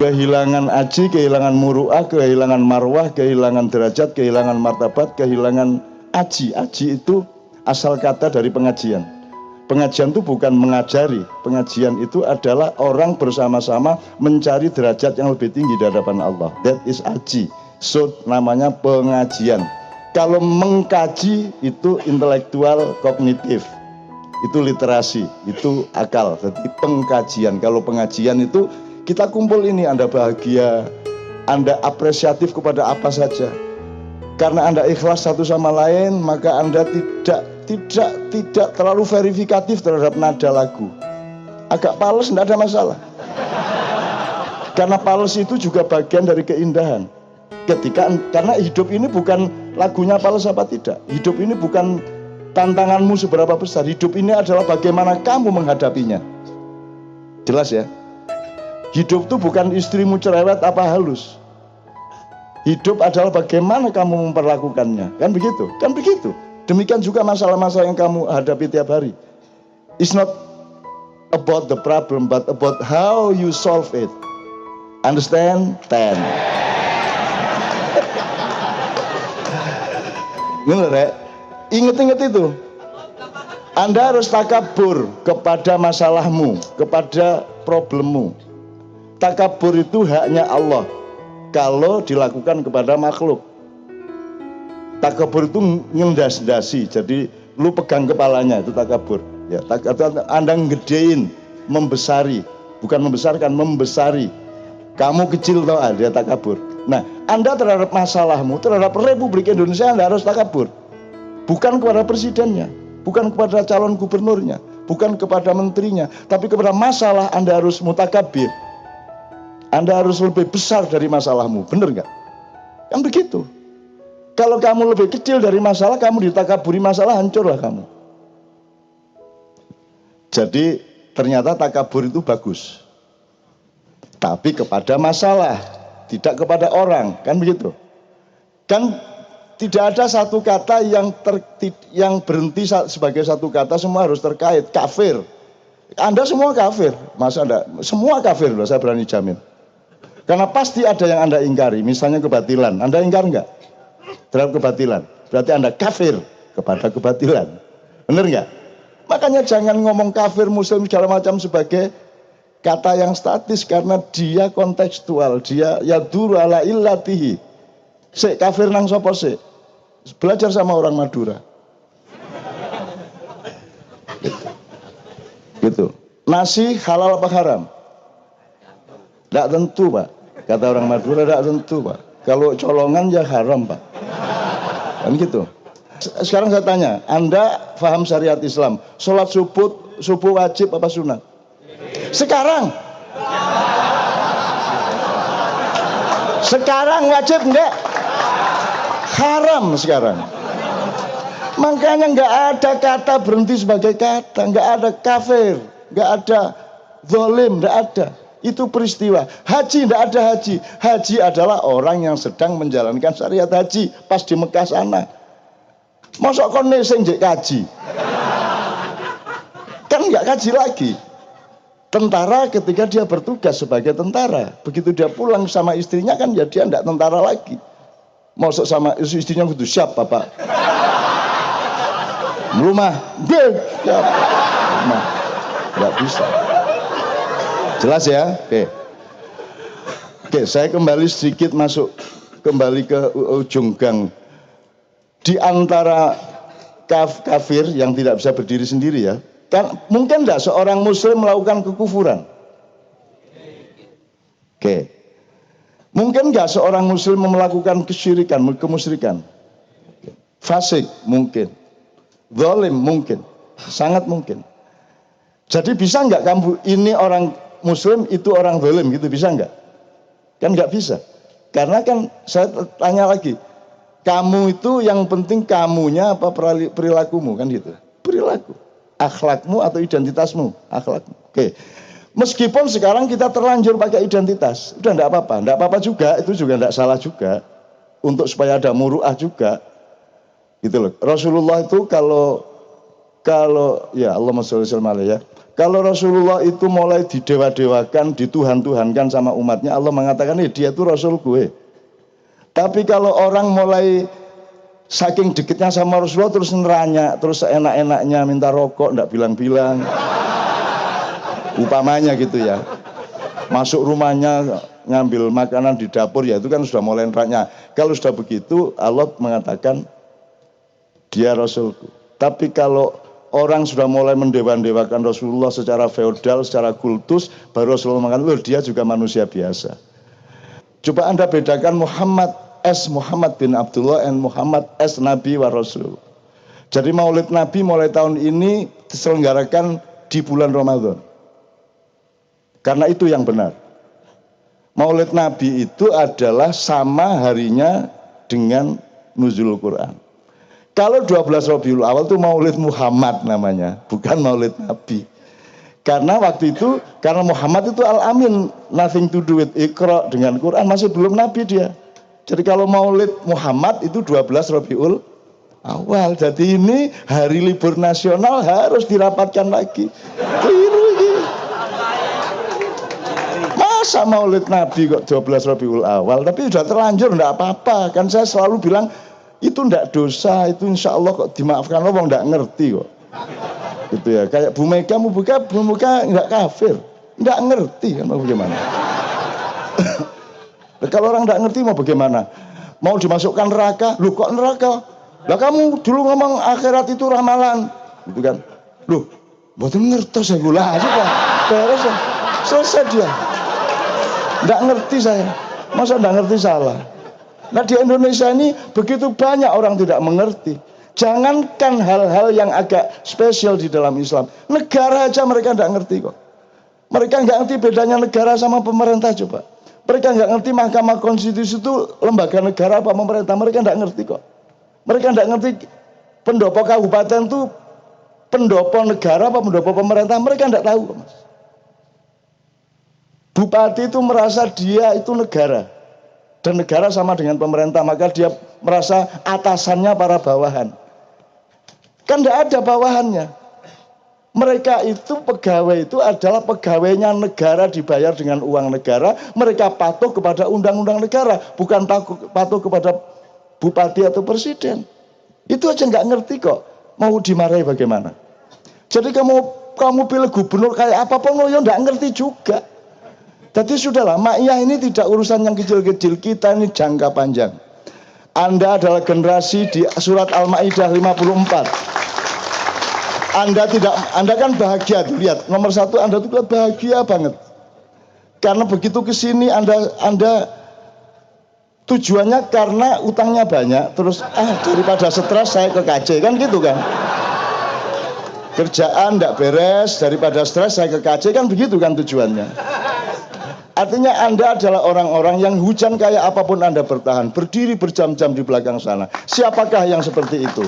Kehilangan aji, kehilangan muru'ah, kehilangan marwah, kehilangan derajat, kehilangan martabat, kehilangan aji. Aji itu asal kata dari pengajian. Pengajian itu bukan mengajari. Pengajian itu adalah orang bersama-sama mencari derajat yang lebih tinggi di hadapan Allah. That is aji. So namanya pengajian. Kalau mengkaji itu intelektual kognitif. Itu literasi, itu akal. Jadi pengkajian. Kalau pengajian itu kita kumpul ini, Anda bahagia, Anda apresiatif kepada apa saja. Karena Anda ikhlas satu sama lain, maka Anda tidak terlalu verifikatif terhadap nada lagu. Agak pales tidak ada masalah. Karena pales itu juga bagian dari keindahan. Karena hidup ini bukan lagunya pales apa tidak. Hidup ini bukan tantanganmu seberapa besar. Hidup ini adalah bagaimana kamu menghadapinya. Jelas ya? Hidup itu bukan istrimu cerewet apa halus. Hidup adalah bagaimana kamu memperlakukannya. Kan begitu? Kan begitu. Demikian juga masalah-masalah yang kamu hadapi tiap hari. It's not about the problem, but about how you solve it. Understand? Ingat-ingat itu. Anda harus takabur kepada masalahmu, kepada problemmu. Takabur itu haknya Allah kalau dilakukan kepada makhluk. Takabur itu ngendas-dasi, jadi lu pegang kepalanya, itu takabur. Ya, Anda ngedein, membesari, bukan membesarkan, membesari. Kamu kecil tau, dia takabur. Nah, Anda terhadap masalahmu, terhadap Republik Indonesia, Anda harus takabur. Bukan kepada presidennya, bukan kepada calon gubernurnya, bukan kepada menterinya, tapi kepada masalah Anda harus mutakabir. Anda harus lebih besar dari masalahmu, benar nggak? Kan begitu. Kalau kamu lebih kecil dari masalah, kamu ditakaburi masalah, hancurlah kamu. Jadi ternyata takabur itu bagus. Tapi kepada masalah, tidak kepada orang, kan begitu. Kan tidak ada satu kata yang berhenti sebagai satu kata, semua harus terkait. Kafir. Anda semua kafir. Masa Anda? Semua kafir loh, saya berani jamin. Karena pasti ada yang Anda ingkari, misalnya kebatilan. Anda ingkar enggak? Terhadap kebatilan. Berarti Anda kafir kepada kebatilan. Benar enggak? Makanya jangan ngomong kafir, muslim, segala macam sebagai kata yang statis. Karena dia kontekstual. Dia yaduru ala illatihi. Sik kafir nang sopo sik? Belajar sama orang Madura. Gitu. Nasi halal apa haram? Tidak tentu Pak, kata orang Madura, tidak tentu Pak. Kalau colongan ya haram Pak. Kan gitu. Sekarang saya tanya, Anda paham syariat Islam, sholat subuh wajib apa sunat? Sekarang wajib enggak? Haram sekarang. Makanya enggak ada kata berhenti sebagai kata, enggak ada kafir, enggak ada zalim, enggak ada. Itu peristiwa. Haji tidak ada haji. Haji adalah orang yang sedang menjalankan syariat haji pas di Mekah sana. Mosok kon sing njek kaji. Kan enggak kaji lagi. Tentara ketika dia bertugas sebagai tentara, begitu dia pulang sama istrinya kan ya dia enggak tentara lagi. Mosok sama istrinya kudu siap Bapak. Rumah, siap. Rumah. Enggak bisa. Jelas ya? Oke, saya kembali sedikit kembali ke ujung gang. Di antara kafir yang tidak bisa berdiri sendiri ya, kan mungkin enggak seorang muslim melakukan kekufuran? Oke. Mungkin enggak seorang muslim melakukan kesyirikan, kemusyrikan? Fasik mungkin. Zalim mungkin. Sangat mungkin. Jadi bisa enggak kamu ini orang muslim itu orang zalim gitu, bisa enggak? Kan enggak bisa. Karena kan saya tanya lagi, kamu itu yang penting kamunya apa perilakumu kan gitu. Perilaku, akhlakmu atau identitasmu, akhlakmu. Oke. Meskipun sekarang kita terlanjur pakai identitas, udah enggak apa-apa, enggak apa-apa juga, itu juga enggak salah juga. Untuk supaya ada muru'ah juga. Gitu loh. Rasulullah itu kalau ya Allahumma sholli alaihi ya. Kalau Rasulullah itu mulai didewa-dewakan, dituhan-tuhankan sama umatnya, Allah mengatakan, dia itu Rasul gue. Tapi kalau orang mulai saking deketnya sama Rasulullah terus neranya, terus enak-enaknya minta rokok, enggak bilang-bilang. Upamanya gitu ya. Masuk rumahnya ngambil makanan di dapur, ya itu kan sudah mulai neranya. Kalau sudah begitu, Allah mengatakan dia Rasulku. Tapi kalau orang sudah mulai mendewa-dewakan Rasulullah secara feodal, secara kultus, baru Rasulullah mengatakan, dia juga manusia biasa. Coba Anda bedakan Muhammad bin Abdullah dan Muhammad Nabi wa Rasul. Jadi Maulid Nabi mulai tahun ini diselenggarakan di bulan Ramadan. Karena itu yang benar. Maulid Nabi itu adalah sama harinya dengan nuzul Quran. Kalau 12 Rabiul Awal itu Maulid Muhammad namanya, bukan Maulid Nabi. Karena waktu itu, karena Muhammad itu Al-Amin, nothing to do with Iqra, dengan Quran, masih belum Nabi dia. Jadi kalau Maulid Muhammad itu 12 Rabiul Awal. Jadi ini hari libur nasional harus dirapatkan lagi. Keliru ini. Masa Maulid Nabi kok 12 Rabiul Awal, tapi sudah terlanjur, enggak apa-apa. Kan saya selalu bilang, itu ndak dosa, itu insya Allah kok dimaafkan Allah, ndak ngerti kok. Gitu ya, kayak Bu Mega nggak kafir, nggak ngerti kan mau bagaimana. Kalau orang nggak ngerti mau bagaimana? Mau dimasukkan neraka, lu kok neraka? Lah kamu dulu ngomong akhirat itu ramalan, gitu kan? Loh, betul ngerti saya gula aja kan? Beres ya, selesai dia. Nggak ngerti saya, masa nggak ngerti salah? Nah di Indonesia ini begitu banyak orang tidak mengerti. Jangankan hal-hal yang agak spesial di dalam Islam, negara aja mereka tidak ngerti kok. Mereka nggak ngerti bedanya negara sama pemerintah coba. Mereka nggak ngerti Mahkamah Konstitusi itu lembaga negara apa pemerintah. Mereka nggak ngerti kok. Mereka nggak ngerti pendopo kabupaten itu pendopo negara apa pendopo pemerintah. Mereka nggak tahu kok, Mas. Bupati itu merasa dia itu negara. Dan negara sama dengan pemerintah, maka dia merasa atasannya para bawahan. Kan tidak ada bawahannya. Mereka itu pegawai itu adalah pegawainya negara, dibayar dengan uang negara. Mereka patuh kepada undang-undang negara, bukan patuh kepada bupati atau presiden. Itu aja nggak ngerti kok. Mau dimarahi bagaimana? Jadi kamu pilih gubernur kayak apapun, ya nggak ngerti juga. Jadi sudahlah, Ma'iyah ini tidak urusan yang kecil-kecil, kita ini jangka panjang. Anda adalah generasi di surat Al-Ma'idah 54. Anda kan bahagia, lihat nomor 1 Anda tuh bahagia banget. Karena begitu ke sini Anda tujuannya karena utangnya banyak, terus daripada stres saya ke KJ, kan gitu kan. Kerjaan enggak beres, daripada stres saya ke KJ, kan begitu kan tujuannya. Artinya Anda adalah orang-orang yang hujan kayak apapun Anda bertahan, berdiri berjam-jam di belakang sana. Siapakah yang seperti itu?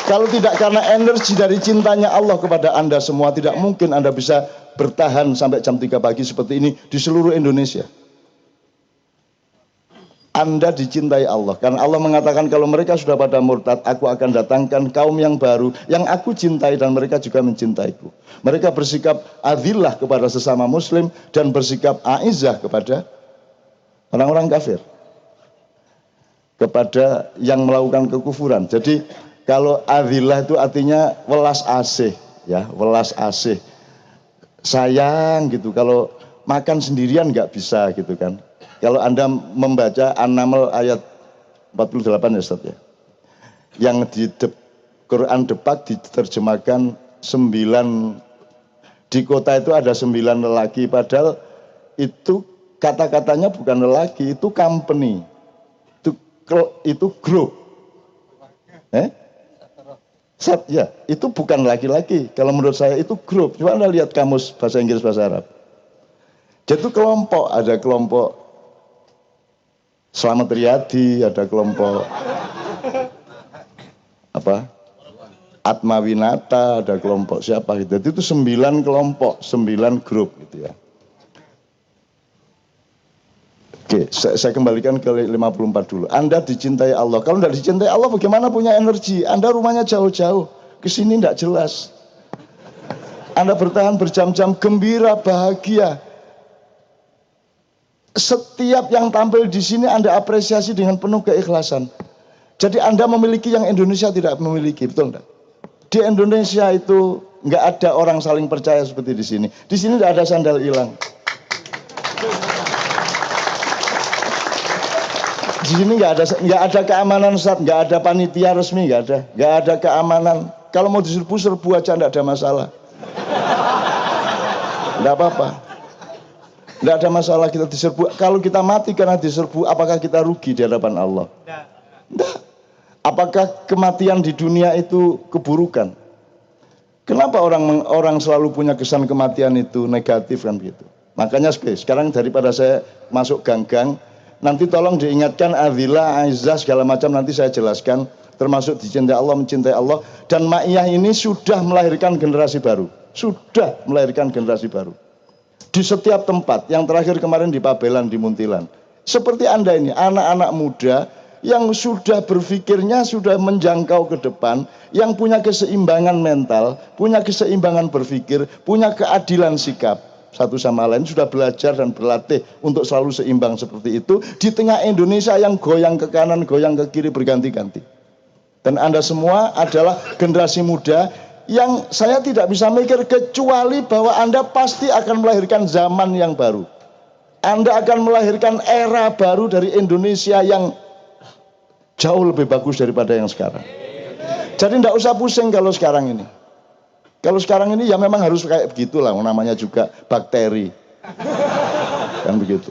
Kalau tidak karena energi dari cintanya Allah kepada Anda semua, tidak mungkin Anda bisa bertahan sampai jam 3 pagi seperti ini di seluruh Indonesia. Anda dicintai Allah, karena Allah mengatakan kalau mereka sudah pada murtad, aku akan datangkan kaum yang baru, yang aku cintai dan mereka juga mencintaiku. Mereka bersikap adillah kepada sesama muslim dan bersikap aizah kepada orang-orang kafir, kepada yang melakukan kekufuran. Jadi kalau adillah itu artinya welas asih, ya, welas asih, sayang gitu. Kalau makan sendirian nggak bisa gitu kan. Kalau Anda membaca An-Naml ayat 48 ya Ustaz ya, yang di Quran Depak diterjemahkan 9, di kota itu ada 9 lelaki, padahal itu kata-katanya bukan lelaki, itu company, itu grup. Ya, itu bukan laki-laki. Kalau menurut saya itu grup. Coba Anda lihat kamus bahasa Inggris bahasa Arab. Jadi itu kelompok, ada kelompok Slamet Riyadi, ada kelompok Atma Winata, ada kelompok siapa gitu. Jadi itu 9 kelompok, 9 grup gitu ya. Oke, saya kembalikan ke 54 dulu. Anda dicintai Allah. Kalau tidak dicintai Allah, bagaimana punya energi? Anda rumahnya jauh-jauh, kesini tidak jelas. Anda bertahan berjam-jam, gembira, bahagia. Setiap yang tampil di sini Anda apresiasi dengan penuh keikhlasan. Jadi Anda memiliki yang Indonesia tidak memiliki, betul enggak? Di Indonesia itu nggak ada orang saling percaya seperti di sini. Di sini tidak ada sandal hilang. Di sini nggak ada keamanan, Ustaz, nggak ada panitia resmi, nggak ada keamanan. Kalau mau diserbu aja nggak ada masalah. Nggak apa-apa. Nggak ada masalah kita diserbu. Kalau kita mati karena diserbu, apakah kita rugi di hadapan Allah? Nggak. Apakah kematian di dunia itu keburukan? Kenapa orang selalu punya kesan kematian itu negatif kan begitu? Makanya sekarang daripada saya masuk gang-gang, nanti tolong diingatkan Adillah, Aizzah segala macam nanti saya jelaskan, termasuk dicintai Allah, mencintai Allah. Dan Ma'iyah ini sudah melahirkan generasi baru. Sudah melahirkan generasi baru. Di setiap tempat, yang terakhir kemarin di Pabelan, di Muntilan. Seperti Anda ini, anak-anak muda yang sudah berpikirnya sudah menjangkau ke depan, yang punya keseimbangan mental, punya keseimbangan berpikir, punya keadilan sikap. Satu sama lain sudah belajar dan berlatih untuk selalu seimbang seperti itu di tengah Indonesia yang goyang ke kanan, goyang ke kiri berganti-ganti. Dan Anda semua adalah generasi muda yang saya tidak bisa mikir kecuali bahwa Anda pasti akan melahirkan zaman yang baru. Anda akan melahirkan era baru dari Indonesia yang jauh lebih bagus daripada yang sekarang. Jadi tidak usah pusing kalau sekarang ini. Kalau sekarang ini ya memang harus kayak begitulah, namanya juga bakteri. Kan begitu.